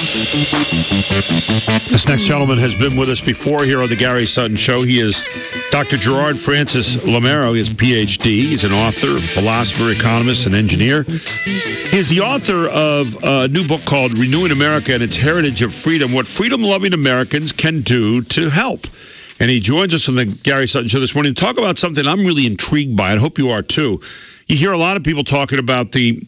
This next gentleman has been with us before here on the Gary Sutton Show. He is Dr. Gerard Francis Lameiro. He has Ph.D. He's an author, philosopher, economist, and engineer. He is the author of a new book called Renewing America and Its Heritage of Freedom, What Freedom-Loving Americans Can Do to Help. And he joins us on the Gary Sutton Show this morning to talk about something I'm really intrigued by. I hope you are too. You hear a lot of people talking about the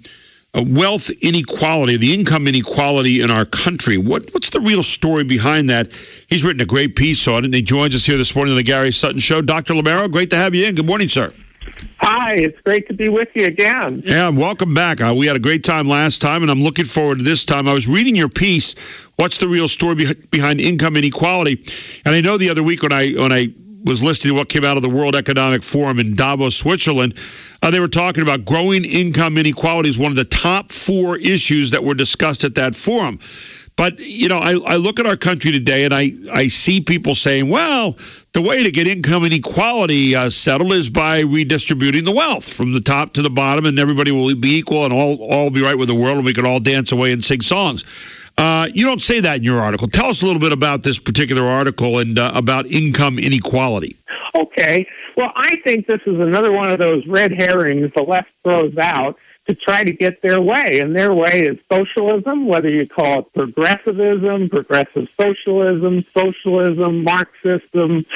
wealth inequality, the income inequality in our country. What's the real story behind that? He's written a great piece on it, and he joins us here this morning on the Gary Sutton Show. Dr. Lameiro, great to have you in. Good morning, sir. Hi, it's great to be with you again. Yeah, welcome back. We had a great time last time, and I'm looking forward to this time. I was reading your piece, What's the Real Story Behind Income Inequality? And I know the other week when I was listening to what came out of the World Economic Forum in Davos, Switzerland, they were talking about growing income inequality is one of the top 4 issues that were discussed at that forum. But, you know, I look at our country today and I see people saying, well, the way to get income inequality settled is by redistributing the wealth from the top to the bottom, and everybody will be equal and all be right with the world, and we can all dance away and sing songs. You don't say that in your article. Tell us a little bit about this particular article and about income inequality. Okay. Well, I think this is another one of those red herrings the left throws out to try to get their way. And their way is socialism, whether you call it progressivism, progressive socialism, Marxism,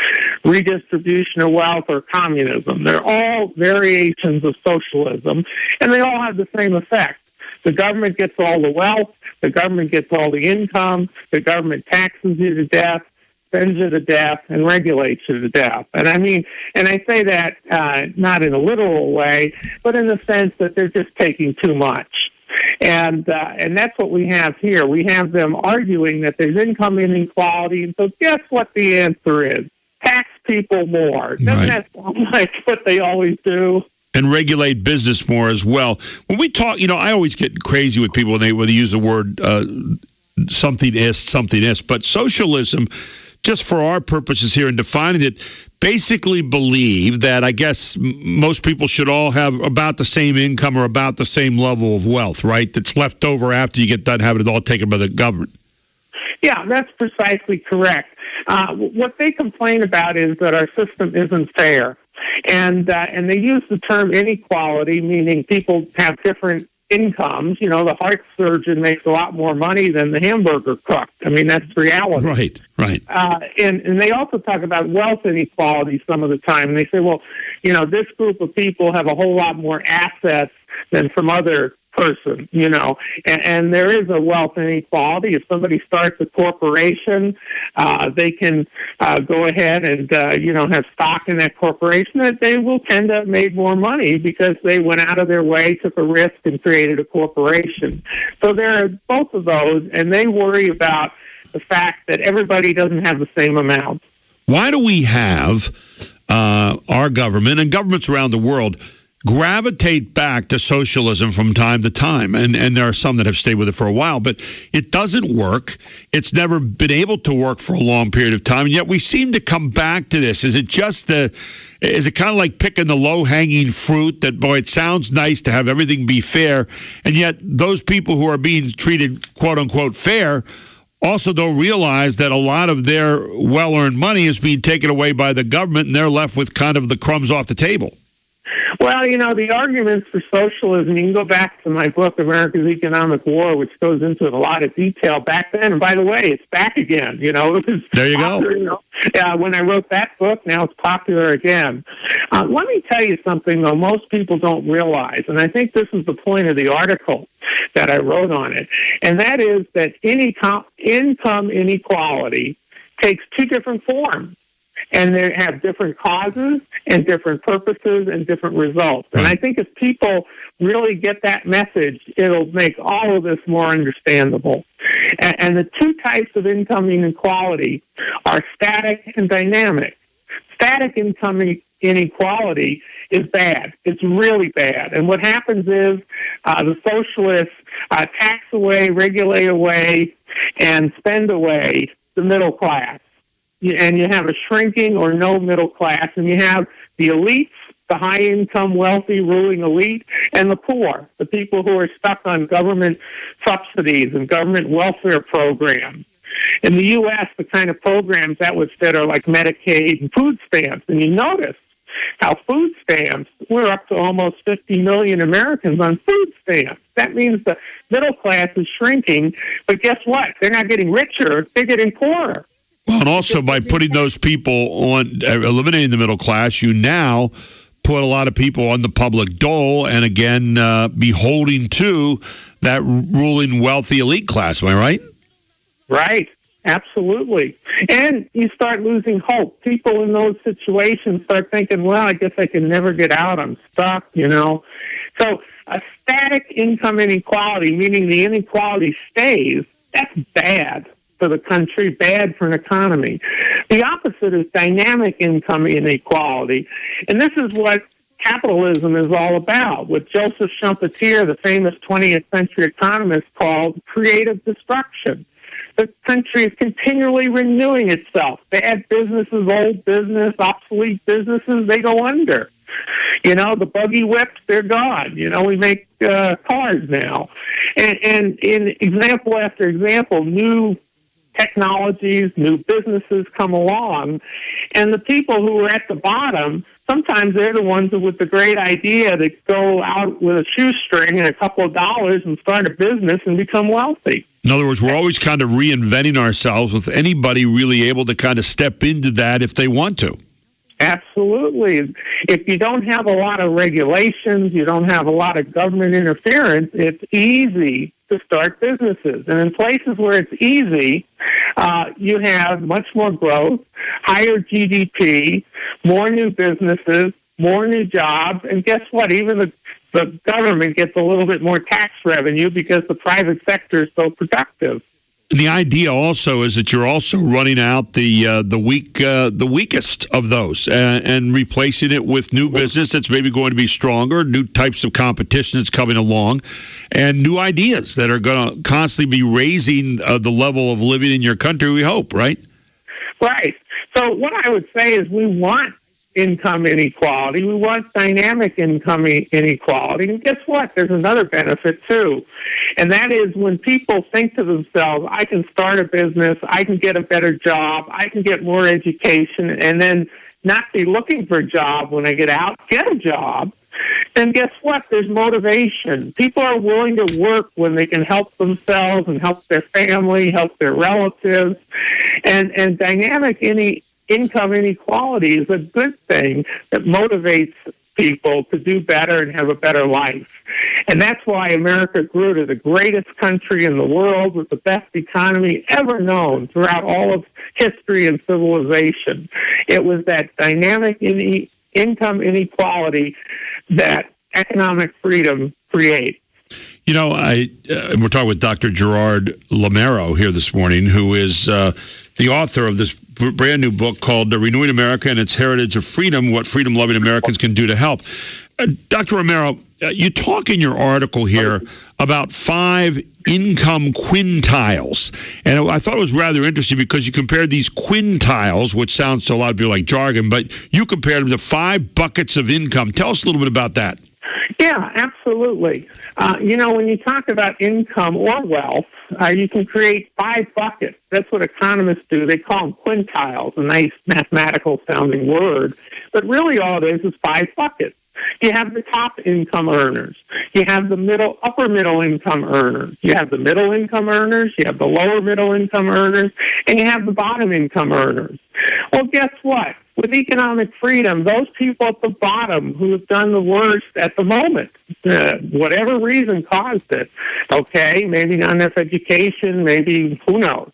redistribution of wealth, or communism. They're all variations of socialism, and they all have the same effect. The government gets all the wealth, the government gets all the income, the government taxes you to death, spends you to death, and regulates you to death. And I say that not in a literal way, but in the sense that they're just taking too much. And that's what we have here. We have them arguing that there's income inequality, and so guess what the answer is? Tax people more. Doesn't that sound like what they always do? And regulate business more as well. When we talk, you know, I always get crazy with people when they use the word something is, but socialism, just for our purposes here in defining it, basically believe that I guess most people should all have about the same income or about the same level of wealth, right? That's left over after you get done having it all taken by the government. Yeah, that's precisely correct. What they complain about is that our system isn't fair. And they use the term inequality, meaning people have different incomes. You know, the heart surgeon makes a lot more money than the hamburger cook. I mean, that's reality. Right. And they also talk about wealth inequality some of the time. And they say, well, you know, this group of people have a whole lot more assets than some other person, you know, and there is a wealth inequality. If somebody starts a corporation, they can go ahead and, have stock in that corporation, that they will tend to have made more money because they went out of their way, took a risk, and created a corporation. So there are both of those, and they worry about the fact that everybody doesn't have the same amount. Why do we have our government and governments around the world gravitate back to socialism from time to time? And there are some that have stayed with it for a while, but it doesn't work. It's never been able to work for a long period of time, and yet we seem to come back to this. Is it kind of like picking the low-hanging fruit that, boy, it sounds nice to have everything be fair, and yet those people who are being treated, quote-unquote, fair also don't realize that a lot of their well-earned money is being taken away by the government, and they're left with kind of the crumbs off the table. Well, you know, the arguments for socialism, you can go back to my book, America's Economic War, which goes into a lot of detail back then. And by the way, it's back again, you know. It was there you popular, go. You know, when I wrote that book, now it's popular again. Let me tell you something, though, most people don't realize, and I think this is the point of the article that I wrote on it, and that is that income inequality takes 2 different forms. And they have different causes and different purposes and different results. And I think if people really get that message, it'll make all of this more understandable. And the 2 types of income inequality are static and dynamic. Static income inequality is bad. It's really bad. And what happens is the socialists tax away, regulate away, and spend away the middle class. And you have a shrinking or no middle class, and you have the elites the high-income, wealthy, ruling elite, and the poor, the people who are stuck on government subsidies and government welfare programs. In the U.S., the kind of programs that are like Medicaid and food stamps. And you notice how food stamps, we're up to almost 50 million Americans on food stamps. That means the middle class is shrinking, but guess what? They're not getting richer, they're getting poorer. Well, and also by putting those people on, eliminating the middle class, you now put a lot of people on the public dole and, again, beholding to that ruling wealthy elite class. Am I right? Right. Absolutely. And you start losing hope. People in those situations start thinking, well, I guess I can never get out. I'm stuck, So a static income inequality, meaning the inequality stays, that's bad for the country, bad for an economy. The opposite is dynamic income inequality. And this is what capitalism is all about, what Joseph Schumpeter, the famous 20th century economist, called creative destruction. The country is continually renewing itself. Bad businesses, old business, obsolete businesses, they go under. The buggy whips, they're gone. We make cars now. And in example after example, new technologies, new businesses come along, and the people who are at the bottom, sometimes they're the ones with the great idea to go out with a shoestring and a couple of dollars and start a business and become wealthy. In other words, we're always kind of reinventing ourselves with anybody really able to kind of step into that if they want to. Absolutely. If you don't have a lot of regulations, you don't have a lot of government interference, it's easy to start businesses. And in places where it's easy, you have much more growth, higher GDP, more new businesses, more new jobs, and guess what? Even the government gets a little bit more tax revenue because the private sector is so productive. And the idea also is that you're also running out the weakest of those and replacing it with new business that's maybe going to be stronger, new types of competition that's coming along, and new ideas that are going to constantly be raising the level of living in your country, we hope, right? Right. So what I would say is we want income inequality. We want dynamic income inequality. And guess what? There's another benefit, too. And that is when people think to themselves, I can start a business, I can get a better job, I can get more education, and then not be looking for a job when I get out, get a job, then guess what? There's motivation. People are willing to work when they can help themselves and help their family, help their relatives. And dynamic income inequality is a good thing that motivates people to do better and have a better life. And that's why America grew to the greatest country in the world with the best economy ever known throughout all of history and civilization. It was that dynamic income inequality that economic freedom creates. We're talking with Dr. Gerard Lameiro here this morning, who is the author of this brand new book called Renewing America and Its Heritage of Freedom, What Freedom-Loving Americans Can Do to Help. Dr. Lameiro, you talk in your article here about 5 income quintiles. And I thought it was rather interesting because you compared these quintiles, which sounds to a lot of people like jargon, but you compared them to 5 buckets of income. Tell us a little bit about that. Yeah, absolutely. When you talk about income or wealth, you can create 5 buckets. That's what economists do. They call them quintiles, a nice mathematical-sounding word. But really all it is 5 buckets. You have the top income earners. You have the upper middle income earners. You have the middle income earners. You have the lower middle income earners. And you have the bottom income earners. Well, guess what? With economic freedom, those people at the bottom who have done the worst at the moment, whatever reason caused it, okay, maybe not enough education, maybe who knows,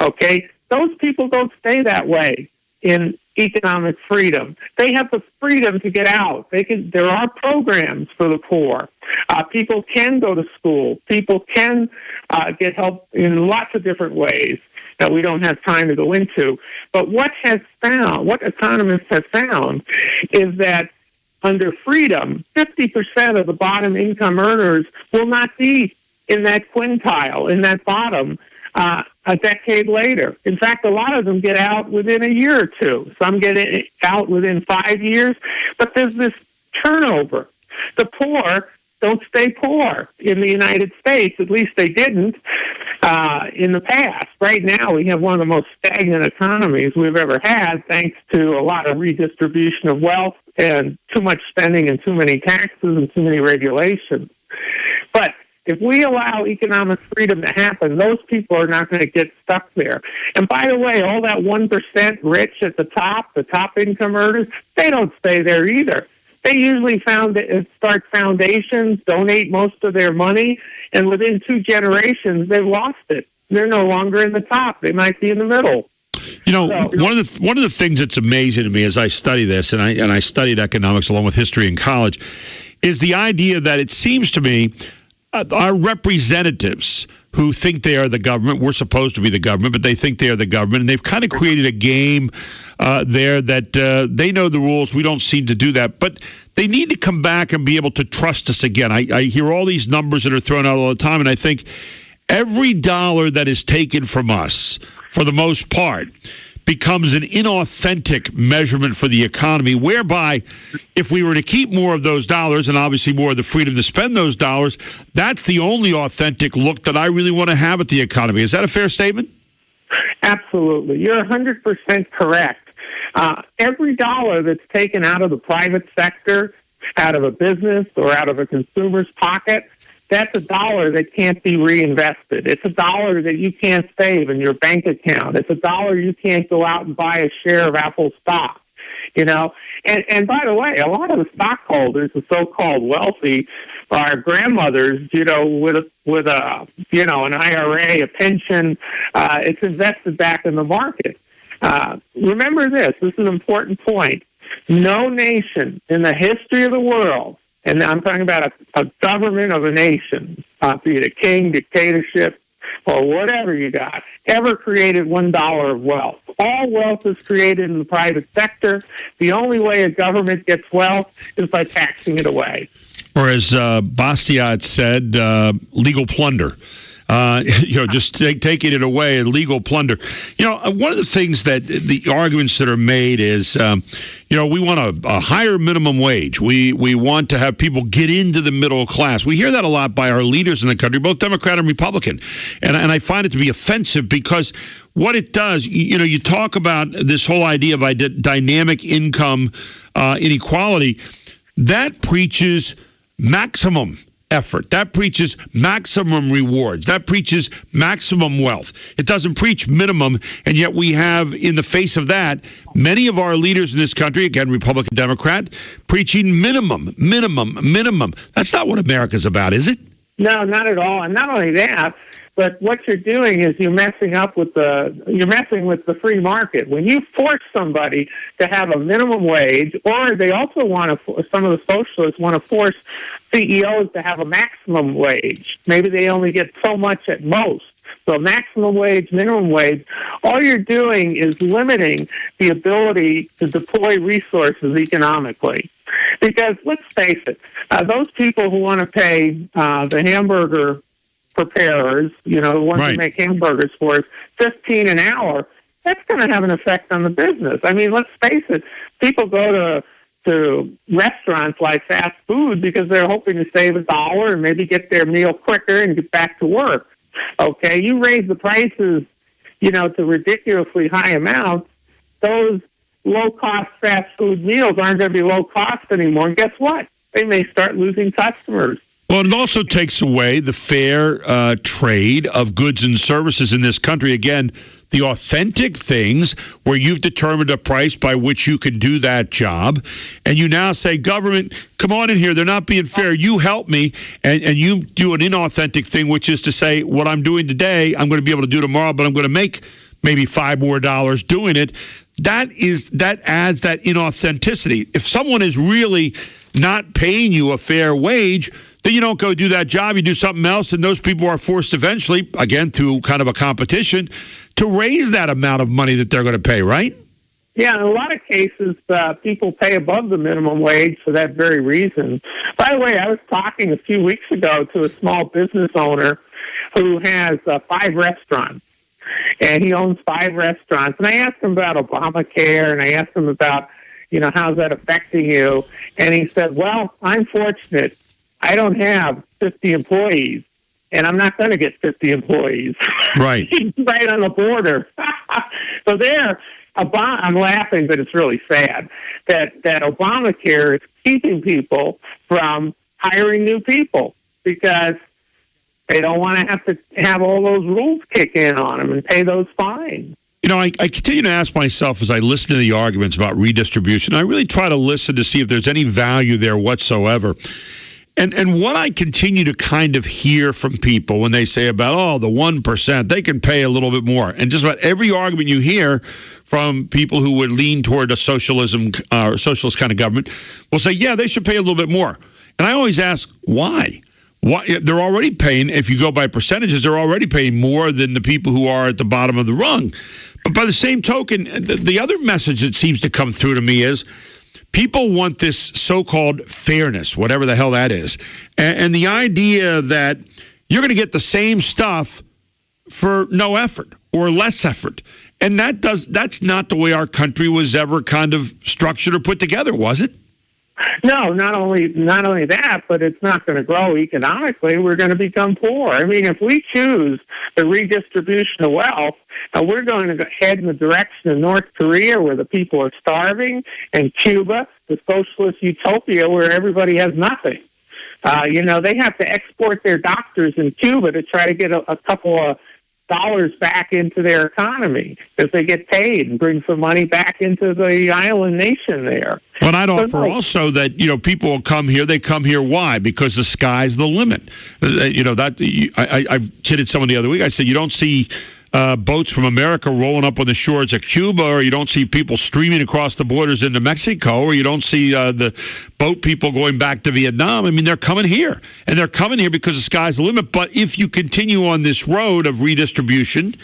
okay, those people don't stay that way in economic freedom. They have the freedom to get out. There are programs for the poor. People can go to school. People can get help in lots of different ways that we don't have time to go into. But what economists have found is that under freedom, 50% of the bottom income earners will not be in that quintile, in that bottom, a decade later. In fact, a lot of them get out within a year or two. Some get out within 5 years. But there's this turnover. The poor don't stay poor in the United States. At least they didn't in the past. Right now, we have one of the most stagnant economies we've ever had, thanks to a lot of redistribution of wealth and too much spending and too many taxes and too many regulations. But if we allow economic freedom to happen, those people are not going to get stuck there. And by the way, all that 1% rich at the top income earners, they don't stay there either. They usually start foundations, donate most of their money, and within 2 generations, they've lost it. They're no longer in the top. They might be in the middle. You know, one of the things that's amazing to me as I study this, and I studied economics along with history in college, is the idea that it seems to me our representatives who think they are the government, we're supposed to be the government, but they think they are the government, and they've kind of created a game there that they know the rules. We don't seem to do that, but they need to come back and be able to trust us again. I hear all these numbers that are thrown out all the time, and I think every dollar that is taken from us, for the most part, becomes an inauthentic measurement for the economy, whereby if we were to keep more of those dollars and obviously more of the freedom to spend those dollars, that's the only authentic look that I really want to have at the economy. Is that a fair statement? Absolutely. You're 100% correct. Every dollar that's taken out of the private sector, out of a business or out of a consumer's pocket, that's a dollar that can't be reinvested. It's a dollar that you can't save in your bank account. It's a dollar you can't go out and buy a share of Apple stock, you know. And by the way, a lot of the stockholders, the so-called wealthy, are grandmothers, you know, with a you know, an IRA, a pension. It's invested back in the market. Remember this. This is an important point. No nation in the history of the world, and I'm talking about a government of a nation, be it a king, dictatorship, or whatever you got, ever created $1 of wealth. All wealth is created in the private sector. The only way a government gets wealth is by taxing it away. Or as Bastiat said, legal plunder. Just taking it away and legal plunder. One of the things that the arguments that are made is, we want a higher minimum wage. We want to have people get into the middle class. We hear that a lot by our leaders in the country, both Democrat and Republican. And I find it to be offensive because what it does, you talk about this whole idea of dynamic income inequality, that preaches maximum effort. That preaches maximum rewards. That preaches maximum wealth. It doesn't preach minimum, and yet we have, in the face of that, many of our leaders in this country, again, Republican, Democrat, preaching minimum. That's not what America's about, is it? No, not at all. And not only that, but what you're doing is you're messing with the free market. When you force somebody to have a minimum wage, or they also want to, some of the socialists want to force CEOs to have a maximum wage. Maybe they only get so much at most. So maximum wage, minimum wage, all you're doing is limiting the ability to deploy resources economically. Because let's face it, those people who want to pay the hamburger preparers, the ones who make hamburgers for us, $15 an hour, that's going to have an effect on the business. I mean, let's face it, people go to restaurants like fast food because they're hoping to save $1 and maybe get their meal quicker and get back to work. Okay, you raise the prices, to ridiculously high amounts, those low-cost fast food meals aren't going to be low-cost anymore. And guess what? They may start losing customers. Well, it also takes away the fair trade of goods and services in this country. Again, the authentic things where you've determined a price by which you can do that job, and you now say, government, come on in here. They're not being fair. You help me, and you do an inauthentic thing, which is to say, what I'm doing today, I'm going to be able to do tomorrow, but I'm going to make maybe $5 more doing it. That adds that inauthenticity. If someone is really not paying you a fair wage, then you don't go do that job. You do something else, and those people are forced eventually, again, through kind of a competition, to raise that amount of money that they're going to pay, right? Yeah, in a lot of cases, people pay above the minimum wage for that very reason. By the way, I was talking a few weeks ago to a small business owner who has 5 restaurants, and he owns 5 restaurants. And I asked him about Obamacare, and I asked him about, how's that affecting you? And he said, well, I'm fortunate. I don't have 50 employees, and I'm not going to get 50 employees. Right. He's right on the border. So I'm laughing, but it's really sad that Obamacare is keeping people from hiring new people because they don't want to have all those rules kick in on them and pay those fines. I continue to ask myself as I listen to the arguments about redistribution, I really try to listen to see if there's any value there whatsoever. And what I continue to kind of hear from people when they say about, the 1%, they can pay a little bit more. And just about every argument you hear from people who would lean toward a socialist kind of government will say, yeah, they should pay a little bit more. And I always ask, why? Why? They're already paying, if you go by percentages, they're already paying more than the people who are at the bottom of the rung. But by the same token, the other message that seems to come through to me is people want this so-called fairness, whatever the hell that is. And the idea that you're going to get the same stuff for no effort or less effort. And that's not the way our country was ever kind of structured or put together, was it? No, not only that, but it's not going to grow economically. We're going to become poor. I mean, if we choose the redistribution of wealth, we're going to head in the direction of North Korea, where the people are starving, and Cuba, the socialist utopia, where everybody has nothing. They have to export their doctors in Cuba to try to get a couple of dollars back into their economy as they get paid and bring some money back into the island nation there. But I'd offer also that, people will come here. They come here. Why? Because the sky's the limit. I kidded someone the other week. I said, you don't see boats from America rolling up on the shores of Cuba, or you don't see people streaming across the borders into Mexico, or you don't see the boat people going back to Vietnam. I mean, they're coming here, and they're coming here because the sky's the limit. But if you continue on this road of redistribution,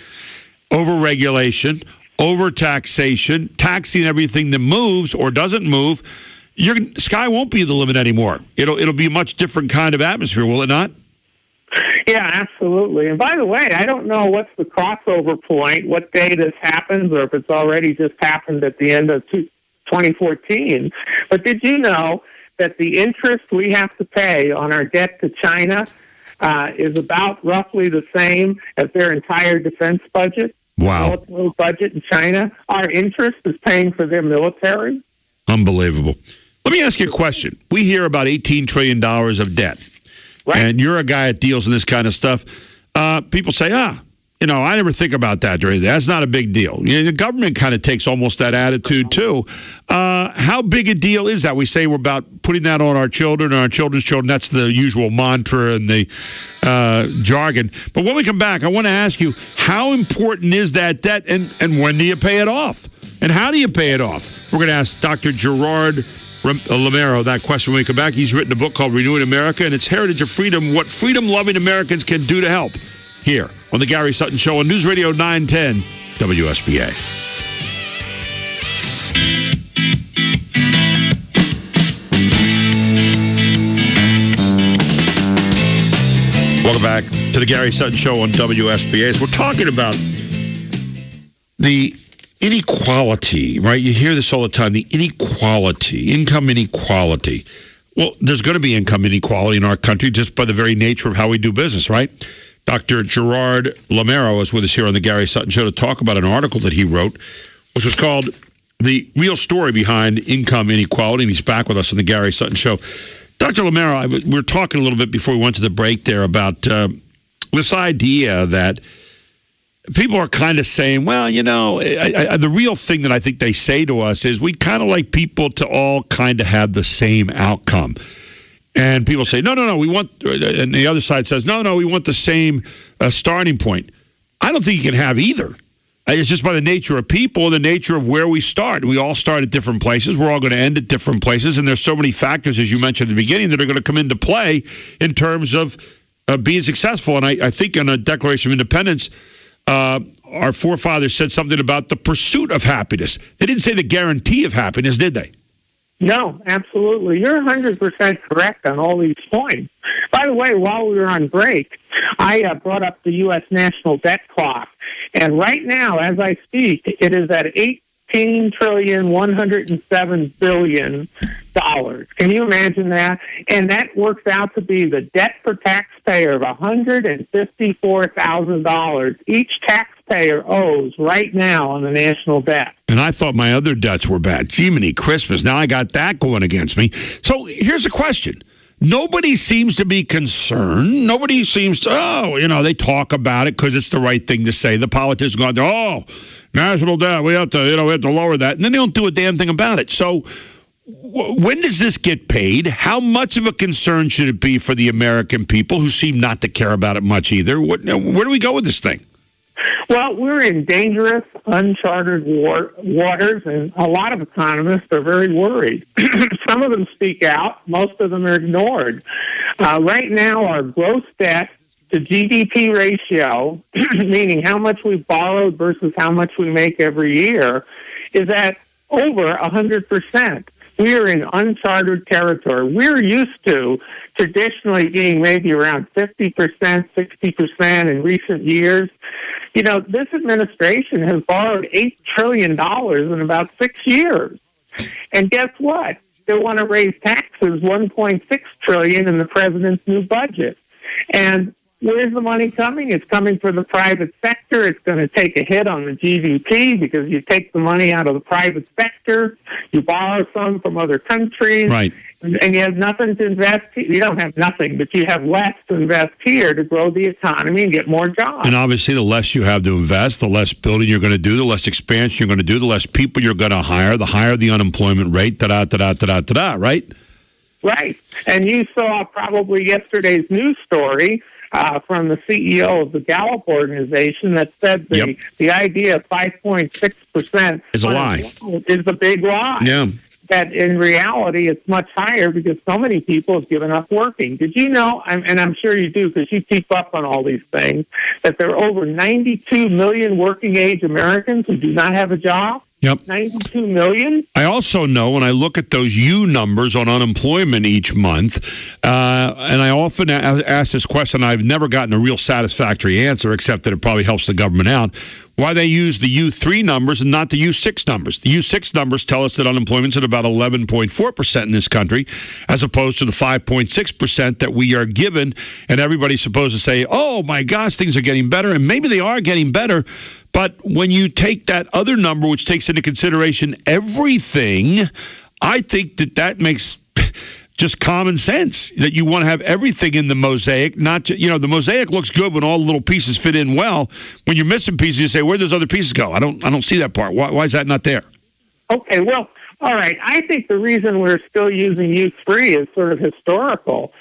over-regulation, over-taxation, taxing everything that moves or doesn't move, sky won't be the limit anymore. It'll be a much different kind of atmosphere, will it not? Yeah, absolutely. And by the way, I don't know what's the crossover point, what day this happens, or if it's already just happened at the end of 2014. But did you know that the interest we have to pay on our debt to China is about roughly the same as their entire defense budget? Wow. Military budget in China. Our interest is paying for their military. Unbelievable. Let me ask you a question. We hear about $18 trillion of debt. Right. And you're a guy that deals in this kind of stuff. People say, I never think about that. That's not a big deal. The government kind of takes almost that attitude, too. How big a deal is that? We say we're about putting that on our children and our children's children. That's the usual mantra and the jargon. But when we come back, I want to ask you, how important is that debt, and when do you pay it off? And how do you pay it off? We're going to ask Dr. Gerard Lameiro that question when we come back. He's written a book called Renewing America, and it's Heritage of Freedom, what freedom-loving Americans can do to help, here on the Gary Sutton Show on News Radio 910 WSBA. Welcome back to the Gary Sutton Show on WSBA. As we're talking about the inequality, right? You hear this all the time, the inequality, income inequality. Well, there's going to be income inequality in our country just by the very nature of how we do business, right? Dr. Gerard Lameiro is with us here on the Gary Sutton Show to talk about an article that he wrote, which was called The Real Story Behind Income Inequality, and he's back with us on the Gary Sutton Show. Dr. Lameiro, we were talking a little bit before we went to the break there about this idea that people are kind of saying, well, the real thing that I think they say to us is we kind of like people to all kind of have the same outcome. And people say, no, we want, and the other side says, no, we want the same starting point. I don't think you can have either. It's just by the nature of people, the nature of where we start. We all start at different places. We're all going to end at different places. And there's so many factors, as you mentioned at the beginning, that are going to come into play in terms of being successful. And I think in a Declaration of Independence, our forefathers said something about the pursuit of happiness. They didn't say the guarantee of happiness, did they? No, absolutely. You're 100% correct on all these points. By the way, while we were on break, I brought up the U.S. national debt clock. And right now, as I speak, it is at $16,107 billion. Can you imagine that? And that works out to be the debt per taxpayer of $154,000 each taxpayer owes right now on the national debt. And I thought my other debts were bad. Jiminy Christmas. Now I got that going against me. So here's a question. Nobody seems to be concerned. Nobody seems to, they talk about it because it's the right thing to say. The politicians go, national debt, we have to lower that. And then they don't do a damn thing about it. So when does this get paid? How much of a concern should it be for the American people who seem not to care about it much either? Where do we go with this thing? Well, we're in dangerous, uncharted waters, and a lot of economists are very worried. Some of them speak out. Most of them are ignored. Right now, our gross debt to GDP ratio, meaning how much we've borrowed versus how much we make every year, is at over 100%. We are in uncharted territory. We're used to traditionally being maybe around 50%, 60% in recent years. This administration has borrowed $8 trillion in about 6 years. And guess what? They want to raise taxes $1.6 trillion in the president's new budget. And where's the money coming? It's coming from the private sector. It's going to take a hit on the GDP because you take the money out of the private sector, you borrow some from other countries, right, and you have nothing to invest. You don't have nothing, but you have less to invest here to grow the economy and get more jobs. And obviously, the less you have to invest, the less building you're going to do, the less expansion you're going to do, the less people you're going to hire, the higher the unemployment rate, right? Right. And you saw probably yesterday's news story from the CEO of the Gallup organization that said the idea of 5.6% is a lie. Is a big lie. Yeah. That in reality it's much higher because so many people have given up working. Did you know, and I'm sure you do because you keep up on all these things, that there are over 92 million working-age Americans who do not have a job? Yep. 92 million? I also know when I look at those U numbers on unemployment each month, and I often ask this question, I've never gotten a real satisfactory answer, except that it probably helps the government out, why they use the U3 numbers and not the U6 numbers. The U6 numbers tell us that unemployment's at about 11.4% in this country, as opposed to the 5.6% that we are given, and everybody's supposed to say, oh my gosh, things are getting better, and maybe they are getting better. But when you take that other number, which takes into consideration everything, I think that makes just common sense, that you want to have everything in the mosaic. Not the mosaic looks good when all the little pieces fit in well. When you're missing pieces, you say, where do those other pieces go? I don't see that part. Why is that not there? Okay, well, all right. I think the reason we're still using U3 is sort of historical.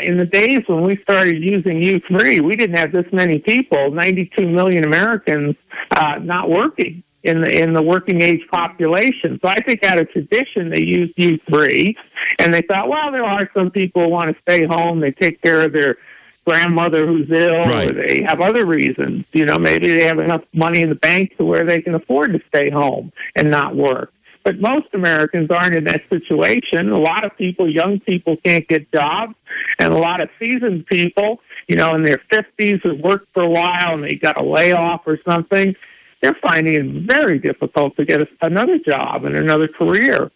In the days when we started using U3, we didn't have this many people, 92 million Americans, not working in the working age population. So I think out of tradition they used U3, and they thought, well, there are some people who want to stay home. They take care of their grandmother who's ill, right, or they have other reasons. Maybe they have enough money in the bank to where they can afford to stay home and not work. But most Americans aren't in that situation. A lot of people, young people, can't get jobs, and a lot of seasoned people, in their 50s who worked for a while and they got a layoff or something, they're finding it very difficult to get another job and another career.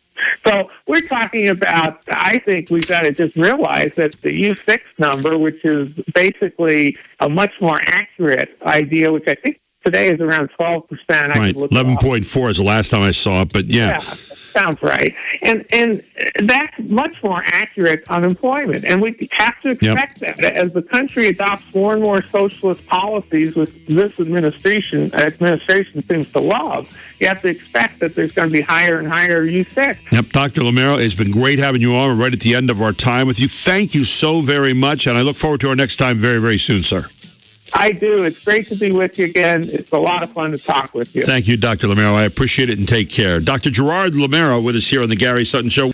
So we're talking about, I think we've got to just realize that the U6 number, which is basically a much more accurate idea, which I think today is around 12%. Right, 11.4 is the last time I saw it, but yeah. Sounds right. And that's much more accurate unemployment. And we have to expect that as the country adopts more and more socialist policies, which this administration seems to love, you have to expect that there's going to be higher and higher U6. Yep, Dr. Lameiro, it's been great having you on. We're right at the end of our time with you. Thank you so very much, and I look forward to our next time very, very soon, sir. I do. It's great to be with you again. It's a lot of fun to talk with you. Thank you, Dr. Lameiro. I appreciate it, and take care. Dr. Gerard Lameiro with us here on the Gary Sutton Show.